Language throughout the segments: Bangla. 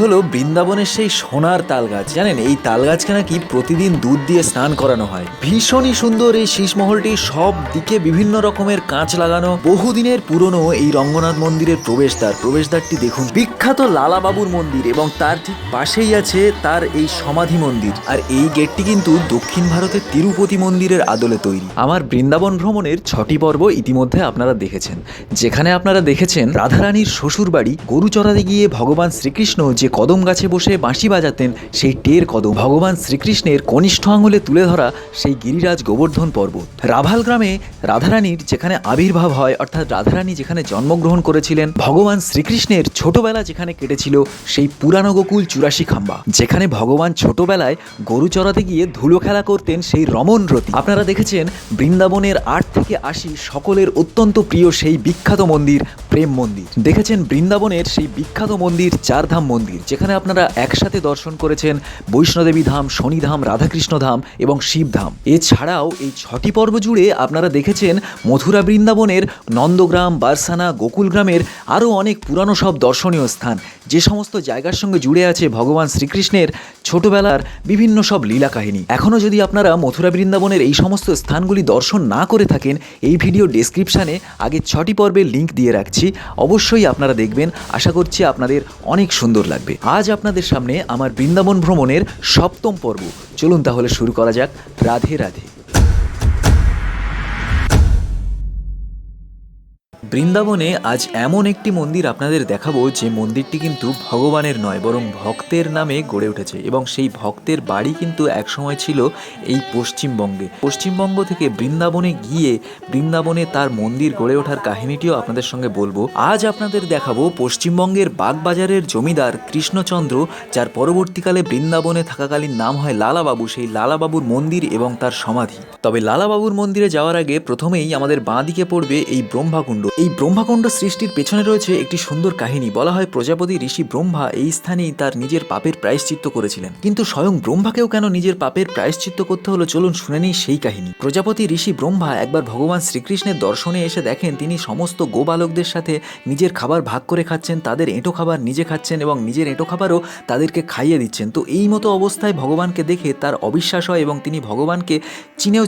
হলো বৃন্দাবনের সেই সোনার তাল গাছ। জানেন, এই তাল গাছকে নাকি প্রতিদিন দুধ দিয়ে স্নান করানো হয়। ভীষণই সুন্দর এই শীষমহলটি, সব দিকে বিভিন্ন রকমের কাঁচ লাগানো। বহুদিনের পুরনো এই রঙ্গনাথ মন্দিরের প্রবেশদ্বারটি দেখুন। বিখ্যাত লালাবাবুর মন্দির এবং তার ঠিক পাশেই আছে তার এই সমাধি মন্দির। আর এই গেটটি কিন্তু দক্ষিণ ভারতের তিরুপতি মন্দিরের আদলে তৈরি। আমার বৃন্দাবন ভ্রমণের 6টি পর্ব ইতিমধ্যে আপনারা দেখেছেন, যেখানে আপনারা দেখেছেন রাধারানীর শ্বশুর বাড়ি, গরু চড়াতে গিয়ে ভগবান শ্রীকৃষ্ণ যে কদম গাছে বসে বাঁশি বাজাতেন সেই টের কদম, ভগবান শ্রীকৃষ্ণের কনিষ্ঠ আঙুলে তুলে ধরা সেই গিরিরাজ গোবর্ধন পর্বত, রাভাল গ্রামে রাধারানীর যেখানে আবির্ভাব হয়, অর্থাৎ রাধারানী যেখানে জন্মগ্রহণ করেছিলেন, ভগবান শ্রীকৃষ্ণের ছোটবেলা যেখানে কেটেছিল সেই পুরানো গোকুল 84 খাম্বা, যেখানে ভগবান ছোটবেলায় গরু চড়াতে গিয়ে ধুলো খেলা করতেন সেই রমন রতি। আপনারা দেখেছেন বৃন্দাবনের 8 থেকে 80 সকলের অত্যন্ত প্রিয় সেই বিখ্যাত মন্দির প্রেম মন্দির। দেখেছেন বৃন্দাবনের সেই বিখ্যাত মন্দির চারধাম মন্দির, যেখানে আপনারা একসাথে দর্শন করেছেন বৈষ্ণোদেবী ধাম, শনিধাম, রাধাকৃষ্ণ ধাম এবং শিবধাম। এছাড়াও এই 6টি পর্ব জুড়ে আপনারা দেখেছেন মথুরা বৃন্দাবনের নন্দগ্রাম, বারসানা, গোকুল গ্রামের আরও অনেক পুরানো সব দর্শনীয় স্থান, যে সমস্ত জায়গার সঙ্গে জুড়ে আছে ভগবান শ্রীকৃষ্ণের ছোটবেলার বিভিন্ন সব লীলা কাহিনী। এখনও যদি আপনারা মথুরা বৃন্দাবনের এই সমস্ত স্থানগুলি দর্শন না করে থাকেন, এই ভিডিও ডেসক্রিপশানে আগে 6টি পর্বের লিঙ্ক দিয়ে রাখছি, অবশ্যই আপনারা দেখবেন। আশা করছি আপনাদের অনেক সুন্দর লাগবে। আজ আপনাদের সামনে আমার বৃন্দাবন ভ্রমণের 7ম পর্ব। চলুন তাহলে শুরু করা যাক। রাধে রাধে। বৃন্দাবনে আজ এমন একটি মন্দির আপনাদের দেখাবো, যে মন্দিরটি কিন্তু ভগবানের নয় বরং ভক্তের নামে গড়ে উঠেছে, এবং সেই ভক্তের বাড়ি কিন্তু একসময় ছিল এই পশ্চিমবঙ্গে। পশ্চিমবঙ্গ থেকে বৃন্দাবনে গিয়ে বৃন্দাবনে তার মন্দির গড়ে ওঠার কাহিনীটিও আপনাদের সঙ্গে বলবো। আজ আপনাদের দেখাবো পশ্চিমবঙ্গের বাগবাজারের জমিদার কৃষ্ণচন্দ্র, যার পরবর্তীকালে বৃন্দাবনে থাকাকালীন নাম হয় লালাবাবু, সেই লালাবাবুর মন্দির এবং তার সমাধি। তবে লালাবাবুর মন্দিরে যাওয়ার আগে প্রথমেই আমাদের বাঁ দিকে পড়বে এই ব্রহ্মাকুণ্ড। এই ব্রহ্মাকুণ্ড সৃষ্টির পেছনে রয়েছে একটি সুন্দর কাহিনী। বলা হয় প্রজাপতি ঋষি ব্রহ্মা এই স্থানেই তার নিজের পাপের প্রায়শ্চিত্ত করেছিলেন। কিন্তু স্বয়ং ব্রহ্মাকেও কেন নিজের পাপের প্রায়শ্চিত্ত করতে হলো, চলুন শুনে নিই সেই কাহিনী। প্রজাপতি ঋষি ব্রহ্মা একবার ভগবান শ্রীকৃষ্ণের দর্শনে এসে দেখেন তিনি সমস্ত গোবালকদের সাথে নিজের খাবার ভাগ করে খাচ্ছেন, তাদের এঁটো খাবার নিজে খাচ্ছেন এবং নিজের এঁটো খাবারও তাদেরকে খাইয়ে দিচ্ছেন। তো এই মতো অবস্থায় ভগবানকে দেখে তার অবিশ্বাস হয় এবং তিনি ভগবানকে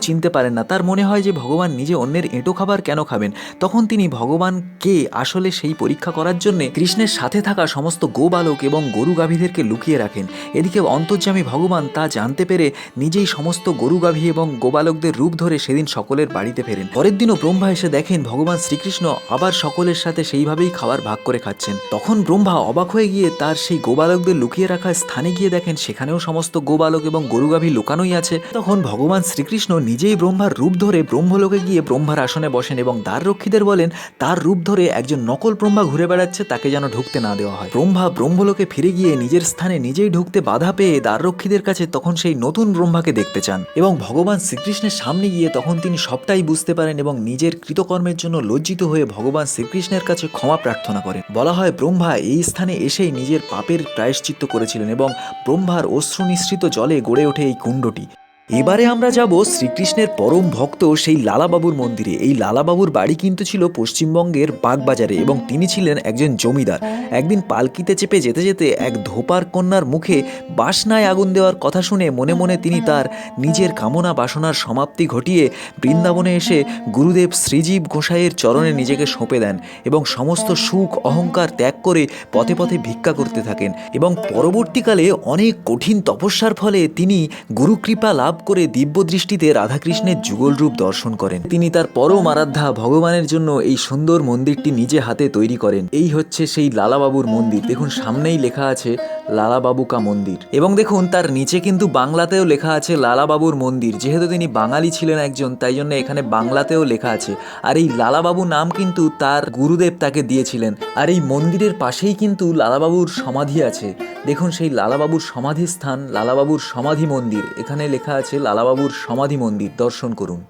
চিনতে পারেন না। তার মনে হয় যে ভগবান নিজে অন্যের এঁটো খাবার কেন খাবেন। তখন তিনি ভগবানকে আসলে সেই পরীক্ষা করার জন্য কৃষ্ণের সাথে থাকা সমস্ত গোবালক এবং গরু গাভীদেরকে লুকিয়ে রাখেন। এদিকে অন্তর্যামী ভগবান তা জানতে পেরে নিজেই সমস্ত গরু গাভী এবং গোবালকদের রূপ ধরে সেদিন সকলের বাড়িতে ফেরেন। পরের দিনও ব্রহ্মা এসে দেখেন ভগবান শ্রীকৃষ্ণ আবার সকলের সাথে সেইভাবেই খাবার ভাগ করে খাচ্ছেন। তখন ব্রহ্মা অবাক হয়ে গিয়ে তার সেই গোবালকদের লুকিয়ে রাখা স্থানে গিয়ে দেখেন সেখানেও সমস্ত গোবালক এবং গরু গাভী লুকানোই আছে। তখন ভগবান শ্রীকৃষ্ণ নিজেই ব্রহ্মার রূপ ধরে ব্রহ্মলোকে গিয়ে ব্রহ্মার আসনে বসেন এবং দ্বাররক্ষীদের বলেন তার রূপ ধরে একজন নকল ব্রহ্মা ঘুরে বেড়াচ্ছে, তাকে যেন ঢুকতে না দেওয়া হয়। ব্রহ্মা ব্রহ্মলোকে ফিরে গিয়ে নিজের স্থানে নিজেই ঢুকতে বাধা পেয়ে দ্বাররক্ষীদের কাছে তখন সেই নতুন ব্রহ্মাকে দেখতে চান এবং ভগবান শ্রীকৃষ্ণের সামনে গিয়ে তখন তিনি সবটাই বুঝতে পারেন এবং নিজের কৃতকর্মের জন্য লজ্জিত হয়ে ভগবান শ্রীকৃষ্ণের কাছে ক্ষমা প্রার্থনা করেন। বলা হয় ব্রহ্মা এই স্থানে এসেই নিজের পাপের প্রায়শ্চিত্ত করেছিলেন এবং ব্রহ্মার অশ্রু নিঃসৃত জলে গড়ে ওঠে এই কুণ্ডটি। এবারে আমরা যাব শ্রীকৃষ্ণের পরম ভক্ত সেই লালাবাবুর মন্দিরে। এই লালাবাবুর বাড়ি কিন্তু ছিল পশ্চিমবঙ্গের বাগবাজারে এবং তিনি ছিলেন একজন জমিদার। একদিন পালকিতে চেপে যেতে যেতে এক ধোপার কন্যার মুখে বাসনায় আগুন দেওয়ার কথা শুনে মনে মনে তিনি তার নিজের কামনা বাসনার সমাপ্তি ঘটিয়ে বৃন্দাবনে এসে গুরুদেব শ্রীজীব গোসাইয়ের চরণে নিজেকে সঁপে দেন এবং সমস্ত সুখ অহংকার ত্যাগ করে পথে পথে ভিক্ষা করতে থাকেন। এবং পরবর্তীকালে অনেক কঠিন তপস্যার ফলে তিনি গুরুকৃপা লাভ করে দিব্য দৃষ্টিতে রাধাকৃষ্ণের যুগল রূপ দর্শন করেন। তিনি তার পরম আরাধ্যা ভগবানের জন্য এই সুন্দর মন্দিরটি নিজে হাতে তৈরি করেন। এই হচ্ছে সেই লালাবাবুর মন্দির। দেখুন সামনেই লেখা আছে লালাবাবু কা মন্দির এবং দেখুন তার নিচে কিন্তু বাংলাতেও লেখা আছে লালাবাবুর মন্দির। যেহেতু তিনি বাঙালি ছিলেন একজন, তাই জন্য এখানে বাংলাতেও লেখা আছে। আর এই লালাবাবু নাম কিন্তু তার গুরুদেব তাকে দিয়েছিলেন। আর এই মন্দিরের পাশেই কিন্তু লালাবাবুর সমাধি আছে। দেখুন সেই লালাবাবুর সমাধি স্থান, লালাবাবুর সমাধি মন্দির, এখানে লেখা আছে লালাবাবুর সমাধি মন্দির, দর্শন করুন।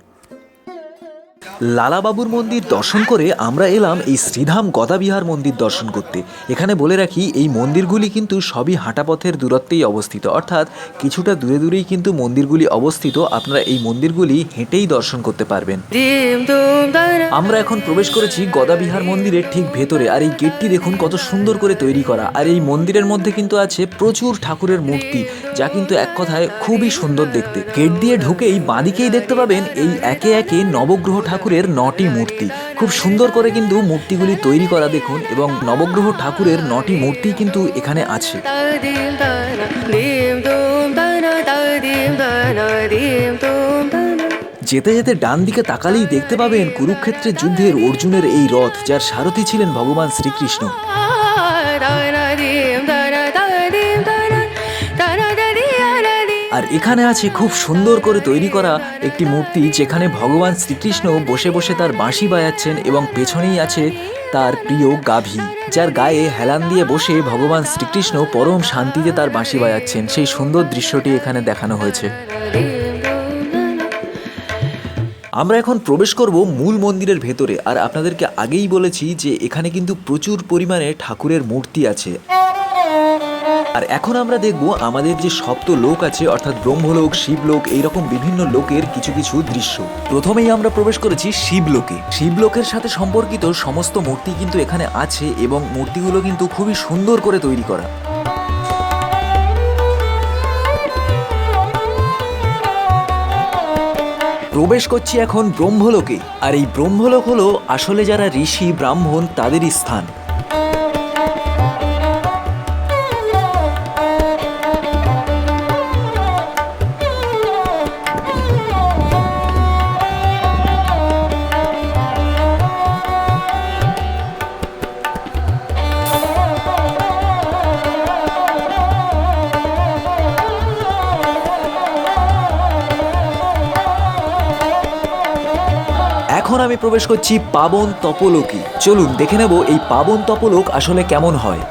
লালাবাবুর মন্দির দর্শন করে আমরা এলাম এই শ্রীধাম গদাবিহার মন্দির দর্শন করতে। এখানে বলে রাখি, এই মন্দিরগুলি কিন্তু সবই হাঁটাপথের দূরত্বেই অবস্থিত, অর্থাৎ কিছুটা দূরে দূরেই কিন্তু মন্দিরগুলি অবস্থিত। আপনারা এই মন্দিরগুলি হেঁটেই দর্শন করতে পারবেন। আমরা এখন প্রবেশ করেছি গদাবিহার মন্দিরের ঠিক ভেতরে, আর এই গেটটি দেখুন কত সুন্দর করে তৈরি করা। আর এই মন্দিরের মধ্যে কিন্তু আছে প্রচুর ঠাকুরের মূর্তি, যা কিন্তু এক কথায় খুবই সুন্দর দেখতে। গেট দিয়ে ঢুকেই বাঁদিকেই দেখতে পাবেন এই একে একে নবগ্রহ ঠাকুরের 9টি মূর্তি। খুব সুন্দর করে কিন্তু মূর্তিগুলি তৈরি করা দেখুন, এবং নবগ্রহ ঠাকুরের 9টি মূর্তি কিন্তু এখানে আছে। যেতে যেতে ডান দিকে তাকালেই দেখতে পাবেন কুরুক্ষেত্রের যুদ্ধের অর্জুনের এই রথ, যার সারথি ছিলেন ভগবান শ্রীকৃষ্ণ। আর এখানে আছে খুব সুন্দর করে তৈরি করা একটি মূর্তি, যেখানে ভগবান শ্রীকৃষ্ণ বসে বসে তার বাঁশি বাজাচ্ছেন, এবং পেছনেই আছে তার প্রিয় গাভী, যার গায়ে হেলান দিয়ে বসে ভগবান শ্রীকৃষ্ণ পরম শান্তিতে তার বাঁশি বাজাচ্ছেন। সেই সুন্দর দৃশ্যটি এখানে দেখানো হয়েছে। আমরা এখন প্রবেশ করব মূল মন্দিরের ভেতরে। আর আপনাদেরকে আগেই বলেছি যে এখানে কিন্তু প্রচুর পরিমাণে ঠাকুরের মূর্তি আছে। আর এখন আমরা দেখব আমাদের যে সপ্ত লোক আছে, অর্থাৎ ব্রহ্মলোক, শিবলোক, এইরকম বিভিন্ন লোকের কিছু কিছু দৃশ্য। প্রথমেই আমরা প্রবেশ করেছি শিবলোকে। শিবলোকের সাথে সম্পর্কিত সমস্ত মূর্তি কিন্তু এখানে আছে, এবং মূর্তিগুলো কিন্তু খুবই সুন্দর করে তৈরি করা। প্রবেশ করছি এখন ব্রহ্মলোকে। আর এই ব্রহ্মলোক হলো আসলে যারা ঋষি ব্রাহ্মণ তাদেরই স্থান। এখন আমি প্রবেশ করছি পাবন তপলোকে। চলুন দেখে নেব এই পাবন তপলোক আসলে কেমন হয়।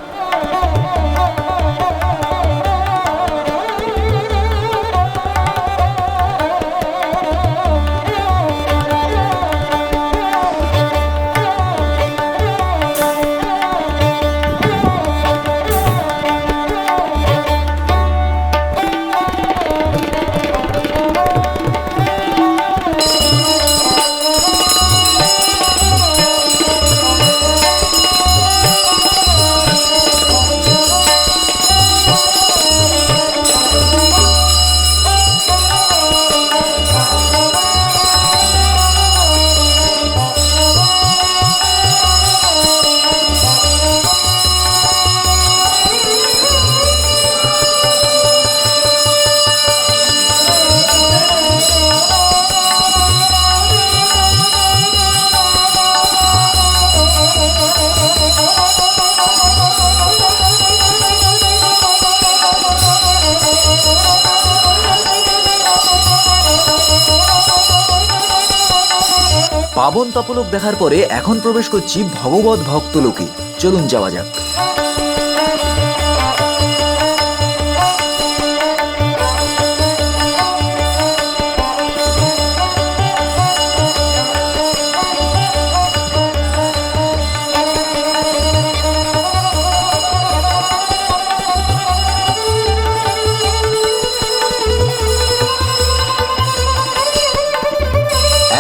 পাবন তপলোক দেখার পরে এখন প্রবেশ করছি ভগবত ভক্ত লোকে। চলুন যাওয়া যাক।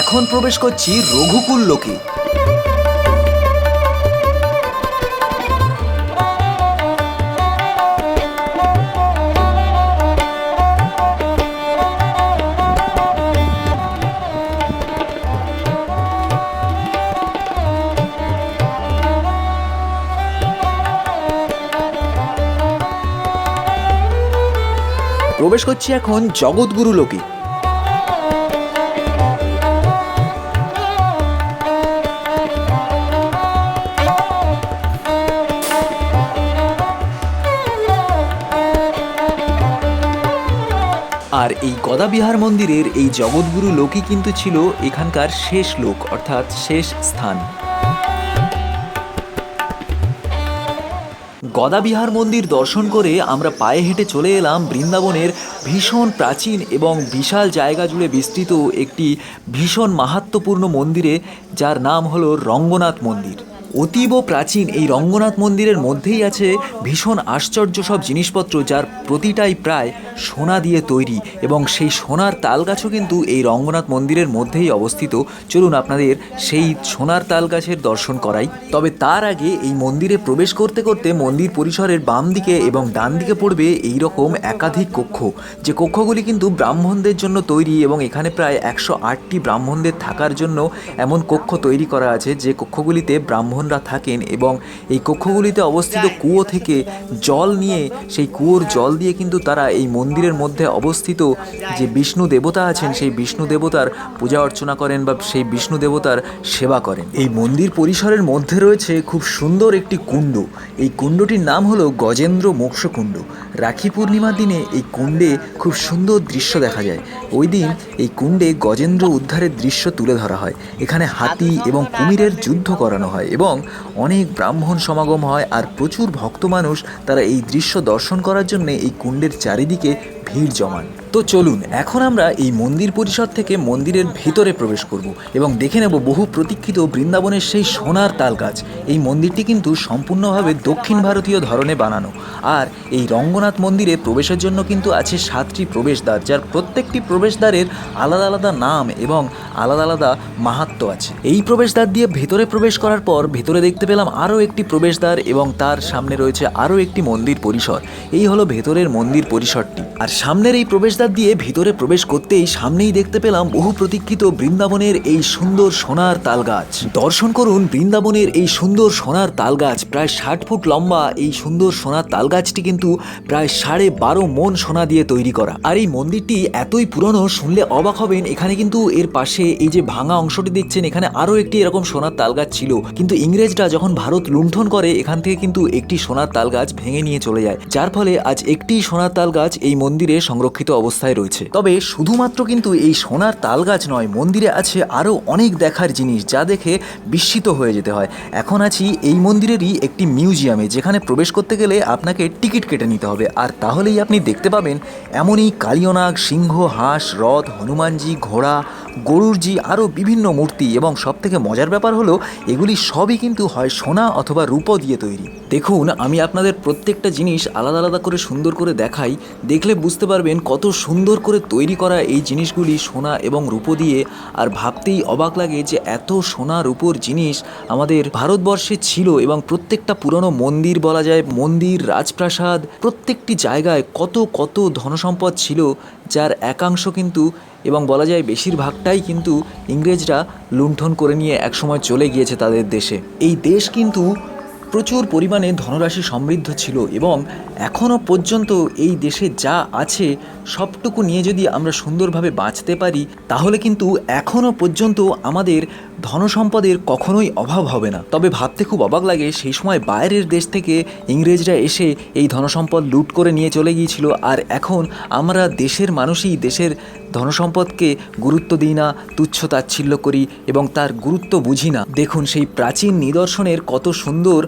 এখন প্রবেশ করছি রঘুকুল লোকে। প্রবেশ করছি এখন জগৎগুরু লোকে। আর এই গদাবিহার মন্দিরের এই জগৎগুরু লোকই কিন্তু ছিল এখানকার শেষ লোক, অর্থাৎ শেষ স্থান। গদাবিহার মন্দির দর্শন করে আমরা পায়ে হেঁটে চলে এলাম বৃন্দাবনের ভীষণ প্রাচীন এবং বিশাল জায়গা জুড়ে বিস্তৃত একটি ভীষণ মাহাত্ম্যপূর্ণ মন্দিরে, যার নাম হলো রঙ্গনাথ মন্দির। অতীব প্রাচীন এই রঙ্গনাথ মন্দিরের মধ্যেই আছে ভীষণ আশ্চর্য সব জিনিসপত্র, যার প্রতিটাই প্রায় সোনা দিয়ে তৈরি, এবং সেই সোনার তালগাছও কিন্তু এই রঙ্গনাথ মন্দিরের মধ্যেই অবস্থিত। চলুন আপনাদের সেই সোনার তালগাছের দর্শন করাই। তবে তার আগে এই মন্দিরে প্রবেশ করতে করতে মন্দির পরিসরের বাম দিকে এবং ডান দিকে পড়বে এই রকম একাধিক কক্ষ, যে কক্ষগুলি কিন্তু ব্রাহ্মণদের জন্য তৈরি, এবং এখানে প্রায় 108টি ব্রাহ্মণদের থাকার জন্য এমন কক্ষ তৈরি করা আছে, যে কক্ষগুলিতে ব্রাহ্মণরা থাকেন। এবং এই কক্ষগুলিতে অবস্থিত কুয়ো থেকে জল নিয়ে সেই কুয়োর জল দিয়ে কিন্তু তারা এই মন্দিরের মধ্যে অবস্থিত যে বিষ্ণু দেবতা আছেন সেই বিষ্ণু দেবতার পূজা অর্চনা করেন বা সেই বিষ্ণু দেবতার সেবা করেন। এই মন্দির পরিসরের মধ্যে রয়েছে খুব সুন্দর একটি কুণ্ড। এই কুণ্ডটির নাম হলো গজেন্দ্র মোক্ষকুণ্ড। রাখি পূর্ণিমার দিনে এই কুণ্ডে খুব সুন্দর দৃশ্য দেখা যায়। ওই দিন এই কুণ্ডে গজেন্দ্র উদ্ধারের দৃশ্য তুলে ধরা হয়। এখানে হাতি এবং কুমিরের যুদ্ধ করানো হয় এবং অনেক ব্রাহ্মণ সমাগম হয়, আর প্রচুর ভক্ত মানুষ তারা এই দৃশ্য দর্শন করার জন্য এই কুণ্ডের চারিদিকে ভিড় জমান। তো চলুন এখন আমরা এই মন্দির পরিসর থেকে মন্দিরের ভিতরে প্রবেশ করব এবং দেখে নেব বহু প্রতীক্ষিত বৃন্দাবনের সেই সোনার তালগাছ। এই মন্দিরটি কিন্তু সম্পূর্ণভাবে দক্ষিণ ভারতীয় ধরনে বানানো, আর এই রঙ্গনাথ মন্দিরে প্রবেশের জন্য কিন্তু আছে 7টি প্রবেশদ্বার, যার প্রত্যেকটি প্রবেশদ্বারের আলাদা আলাদা নাম এবং আলাদা আলাদা মাহাত্ম্য আছে। এই প্রবেশদ্বার দিয়ে ভেতরে প্রবেশ করার পর ভেতরে দেখতে পেলাম আরও একটি প্রবেশদ্বার, এবং তার সামনে রয়েছে আরও একটি মন্দির পরিসর। এই হলো ভেতরের মন্দির পরিসরটি। আর সামনের এই প্রবেশদ্বার দিয়ে ভিতরে প্রবেশ করতেই সামনেই দেখতে পেলাম বহু প্রতীক্ষিত বৃন্দাবনের এই সুন্দর সোনার তালগাছ। দর্শন করুন বৃন্দাবনের এই সুন্দর সোনার তালগাছ। প্রায় 60 ফুট লম্বা এই সুন্দর সোনার তালগাছটি কিন্তু প্রায় 12.5 মণ সোনা দিয়ে তৈরি করা। আর এই মন্দিরটি এতই পুরনো, শুনলে অবাক হবেন। এখানে কিন্তু এর পাশে এই যে ভাঙা অংশটি দেখছেন, এখানে আরও একটি এরকম সোনার তালগাছ ছিল, কিন্তু ইংরেজরা যখন ভারত লুণ্ঠন করে এখান থেকে কিন্তু একটি সোনার তালগাছ ভেঙে নিয়ে চলে যায়, যার ফলে আজ একটি সোনার তালগাছ এই মন্দিরে সংরক্ষিত অবস্থায় রয়েছে। তবে শুধুমাত্র কিন্তু এই সোনার তালগাছ নয়, মন্দিরে আছে আরও অনেক দেখার জিনিস, যা দেখে বিস্মিত হয়ে যেতে হয়। এখন আছি এই মন্দিরেরই একটি মিউজিয়ামে, যেখানে প্রবেশ করতে গেলে আপনাকে টিকিট কেটে নিতে হবে, আর তাহলেই আপনি দেখতে পাবেন এমনই কালিয়নাগ, সিংহ, হাঁস, রথ, হনুমানজি, ঘোড়া, গরুরজি, আরও বিভিন্ন মূর্তি। এবং সবথেকে মজার ব্যাপার হলো এগুলি সবই কিন্তু হয় সোনা অথবা রূপো দিয়ে তৈরি। দেখুন, আমি আপনাদের প্রত্যেকটা জিনিস আলাদা আলাদা করে সুন্দর করে দেখাই, দেখলে বুঝতে পারবেন কত সুন্দর করে তৈরি করা এই জিনিসগুলি সোনা এবং রূপো দিয়ে। আর ভাবতেই অবাক লাগে যে এত সোনা রূপোর জিনিস আমাদের ভারতবর্ষে ছিল, এবং প্রত্যেকটা পুরনো মন্দির বলা যায়, মন্দির, রাজপ্রাসাদ, প্রত্যেকটি জায়গায় কত কত ধনসম্পদ ছিল, যার একাংশ কিন্তু এবং বলা যায় বেশিরভাগটাই কিন্তু ইংরেজরা লুণ্ঠন করে নিয়ে একসময় চলে গিয়েছে তাদের দেশে। এই দেশ কিন্তু প্রচুর পরিমাণে ধনরাশি সমৃদ্ধ ছিল, এবং এখনও পর্যন্ত এই দেশে যা আছে সবটুকু নিয়ে যদি আমরা সুন্দরভাবে বাঁচতে পারি, তাহলে কিন্তু এখনও পর্যন্ত আমাদের ধনসম্পদের কখনোই অভাব হবে না। তবে ভাবতে খুব অবাক লাগে, সেই সময় বাইরের দেশ থেকে ইংরেজরা এসে এই ধনসম্পদ লুট করে নিয়ে চলে গিয়েছিল, আর এখন আমরা দেশের মানুষই দেশের ধনসম্পদকে গুরুত্ব দিই না, তুচ্ছ তাচ্ছিল্য করি এবং তার গুরুত্ব বুঝি না। দেখুন, সেই প্রাচীন নিদর্শনের কত সুন্দর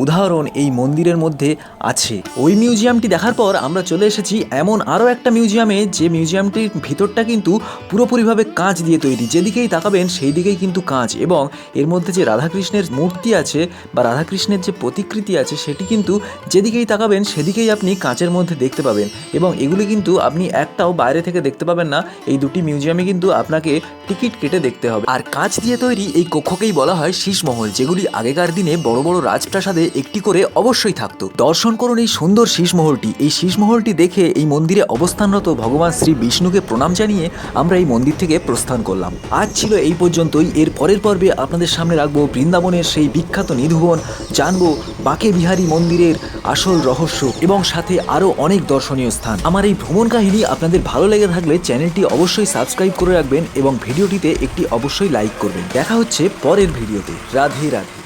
উদাহরণ এই মন্দিরের মধ্যে আছে। ওই মিউজিয়ামটি দেখার পর আমরা চলে এসেছি এমন আরও একটা মিউজিয়ামে, যে মিউজিয়ামটির ভিতরটা কিন্তু পুরোপুরিভাবে কাঁচ দিয়ে তৈরি। যেদিকেই তাকাবেন সেই দিকেই কিন্তু কাঁচ, এবং এর মধ্যে যে রাধাকৃষ্ণের মূর্তি আছে বা রাধাকৃষ্ণের যে প্রতিকৃতি আছে, সেটি কিন্তু যেদিকেই তাকাবেন সেদিকেই আপনি কাঁচের মধ্যে দেখতে পাবেন, এবং এগুলি কিন্তু আপনি একটাও বাইরে থেকে দেখতে পাবেন না। এই দুটি মিউজিয়ামে কিন্তু আপনাকে টিকিট কেটে দেখতে হবে। আর কাঁচ দিয়ে তৈরি এই কক্ষকেই বলা হয় শীষমহল, যেগুলি আগেকার দিনে বড় বড় রাজপ্রাসাদে একটি করে অবশ্যই থাকতো। দর্শন করুন এই সুন্দর শীষমহলটি। এই শীষমহলটি দেখে এই মন্দিরে অবস্থানরত ভগবান শ্রী বিষ্ণুকে প্রণাম জানিয়ে আমরা এই মন্দির থেকে প্রস্থান করলাম। আজ ছিল এই পর্যন্তই। এর পরের পর্বে আপনাদের সামনে রাখবো বৃন্দাবনের সেই বিখ্যাত নিধুবন, জানবো বাঁকে বিহারী মন্দিরের আসল রহস্য, এবং সাথে আরও অনেক দর্শনীয় স্থান। আমার এই ভ্রমণ কাহিনী আপনাদের ভালো লেগে থাকলে চ্যানেলটি অবশ্যই সাবস্ক্রাইব করে রাখবেন এবং ভিডিওটিতে একটি অবশ্যই লাইক করবেন। দেখা হচ্ছে পরের ভিডিওতে। রাধে রাধে।